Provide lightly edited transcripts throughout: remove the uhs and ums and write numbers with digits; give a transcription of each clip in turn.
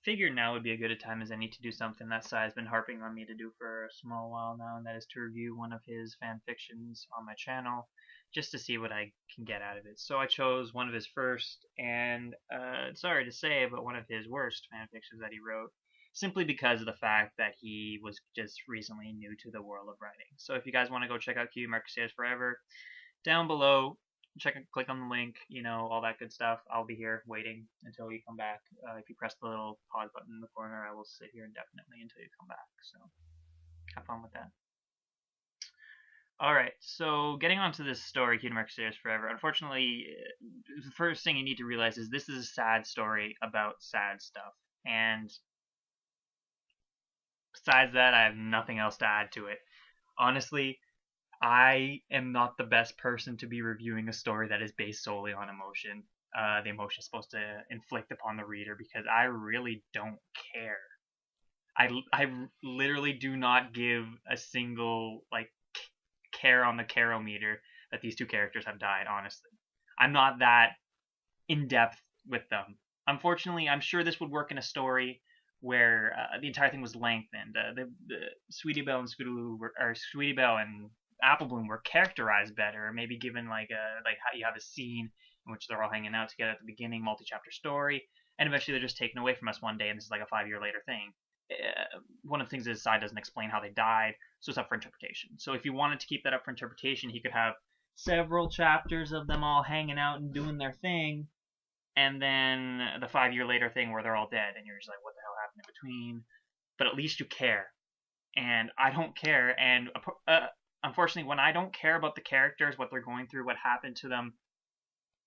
figured now would be a good a time as any to do something that Sai's been harping on me to do for a small while now, and that is to review one of his fan fictions on my channel, just to see what I can get out of it. So I chose one of his first, and sorry to say, but one of his worst fan fictions that he wrote, simply because of the fact that he was just recently new to the world of writing. So if you guys want to go check out Cutie, Crusaders Forever, down below, click on the link, all that good stuff. I'll be here waiting until you come back. If you press the little pause button in the corner, I will sit here indefinitely until you come back. So have fun with that. Alright, so getting onto this story, Cutie Crusaders Forever, unfortunately, the first thing you need to realize is this is a sad story about sad stuff. And besides that, I have nothing else to add to it. Honestly, I am not the best person to be reviewing a story that is based solely on emotion. The emotion is supposed to inflict upon the reader because I really don't care. I literally do not give a single care on the carometer that these two characters have died. Honestly, I'm not that in depth with them. Unfortunately, I'm sure this would work in a story where the entire thing was lengthened. The Sweetie Belle and Scootaloo or Sweetie Belle and Apple Bloom were characterized better, maybe given how you have a scene in which they're all hanging out together at the beginning, multi-chapter story, and eventually they're just taken away from us one day, and this is like a 5-year later thing. One of the things is Sai doesn't explain how they died, so it's up for interpretation. So if you wanted to keep that up for interpretation, he could have several chapters of them all hanging out and doing their thing, and then the 5-year later thing where they're all dead, and you're just like, what the hell happened in between? But at least you care, and I don't care, and unfortunately, when I don't care about the characters, what they're going through, what happened to them,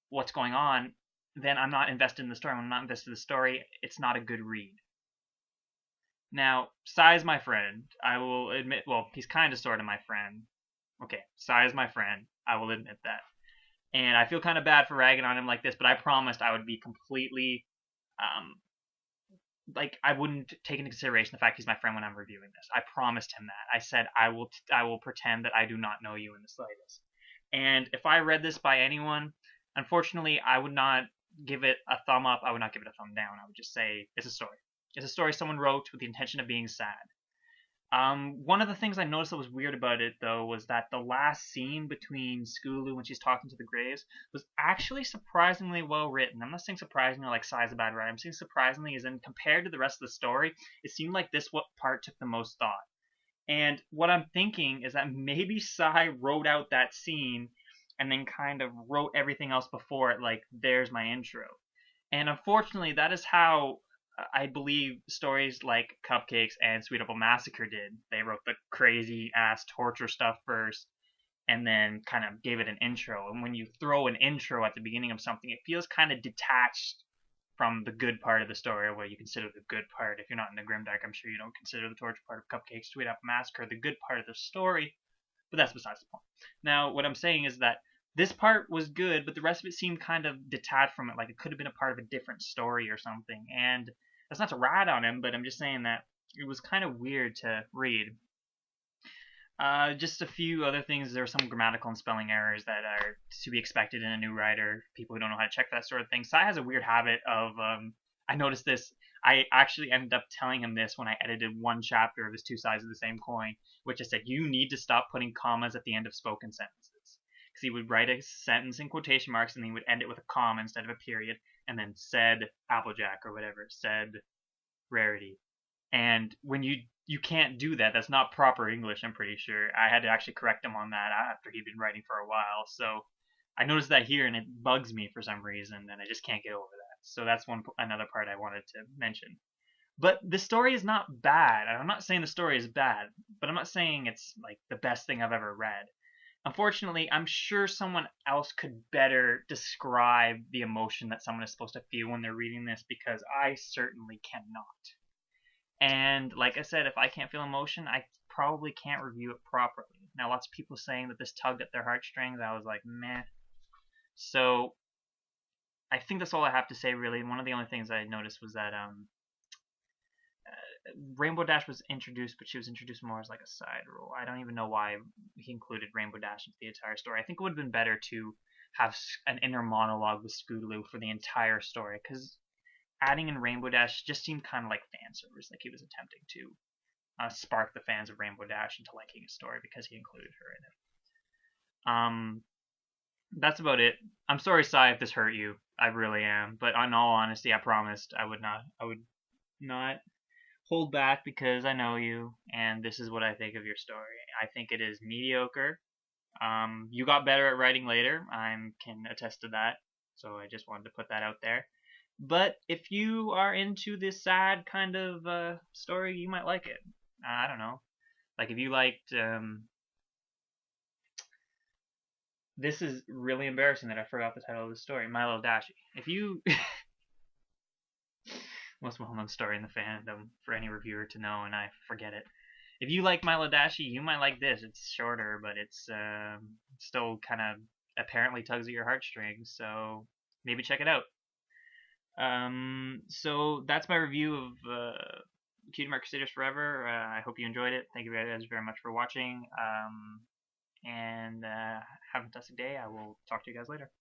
what's going on, then I'm not invested in the story. When I'm not invested in the story, it's not a good read. Now, Sai is my friend. I will admit, well, he's kind of sort of my friend. Okay, Sai is my friend. I will admit that. And I feel kind of bad for ragging on him like this, but I promised I would be completely, I wouldn't take into consideration the fact he's my friend when I'm reviewing this. I promised him that. I said I will pretend that I do not know you in the slightest. And if I read this by anyone, unfortunately, I would not give it a thumb up. I would not give it a thumb down. I would just say it's a story. It's a story someone wrote with the intention of being sad. One of the things I noticed that was weird about it, though, was that the last scene between Scootaloo when she's talking to the Graves was actually surprisingly well written. I'm not saying surprisingly like Sai's a bad writer. I'm saying surprisingly as in compared to the rest of the story, it seemed like this part took the most thought. And what I'm thinking is that maybe Sai wrote out that scene and then kind of wrote everything else before it, like, there's my intro. And unfortunately, that is how I believe stories like Cupcakes and Sweet Apple Massacre did. They wrote the crazy ass torture stuff first and then kind of gave it an intro. And when you throw an intro at the beginning of something, it feels kind of detached from the good part of the story, or what you consider the good part. If you're not in the Grimdark, I'm sure you don't consider the torture part of Cupcakes, Sweet Apple Massacre the good part of the story, but that's besides the point. Now, what I'm saying is that this part was good, but the rest of it seemed kind of detached from it, like it could have been a part of a different story or something. And that's not to rat on him, but I'm just saying that it was kind of weird to read. Just a few other things. There were some grammatical and spelling errors that are to be expected in a new writer, people who don't know how to check that sort of thing. Sai has a weird habit of, I noticed this, I actually ended up telling him this when I edited one chapter of his Two Sides of the Same Coin, which I said, you need to stop putting commas at the end of spoken sentences. Because he would write a sentence in quotation marks and he would end it with a comma instead of a period, and then said Applejack or whatever, said Rarity. And when you can't do that, that's not proper English, I'm pretty sure. I had to actually correct him on that after he'd been writing for a while. So I noticed that here, and it bugs me for some reason, and I just can't get over that. So that's another part I wanted to mention. But the story is not bad. I'm not saying the story is bad, but I'm not saying it's like the best thing I've ever read. Unfortunately, I'm sure someone else could better describe the emotion that someone is supposed to feel when they're reading this, because I certainly cannot. And like I said, if I can't feel emotion, I probably can't review it properly. Now, lots of people saying that this tugged at their heartstrings. I was like, meh. So I think that's all I have to say, really. One of the only things I noticed was that Rainbow Dash was introduced, but she was introduced more as like a side role. I don't even know why he included Rainbow Dash into the entire story. I think it would have been better to have an inner monologue with Scootaloo for the entire story, because adding in Rainbow Dash just seemed kind of like fan service, like he was attempting to spark the fans of Rainbow Dash into liking his story because he included her in it. That's about it. I'm sorry, Sai, if this hurt you. I really am. But in all honesty, I promised I would not hold back because I know you, and this is what I think of your story. I think it is mediocre. You got better at writing later. I can attest to that. So I just wanted to put that out there. But if you are into this sad kind of story, you might like it. I don't know. Like if you liked, this is really embarrassing that I forgot the title of the story, My Little Dashie. If you, most well-known story in the fandom for any reviewer to know, and I forget it. If you like My Little Dashie, you might like this. It's shorter, but it's still kind of apparently tugs at your heartstrings. So maybe check it out. So that's my review of Cutie Crusaders Forever. I hope you enjoyed it. Thank you guys very much for watching. And have a fantastic day. I will talk to you guys later.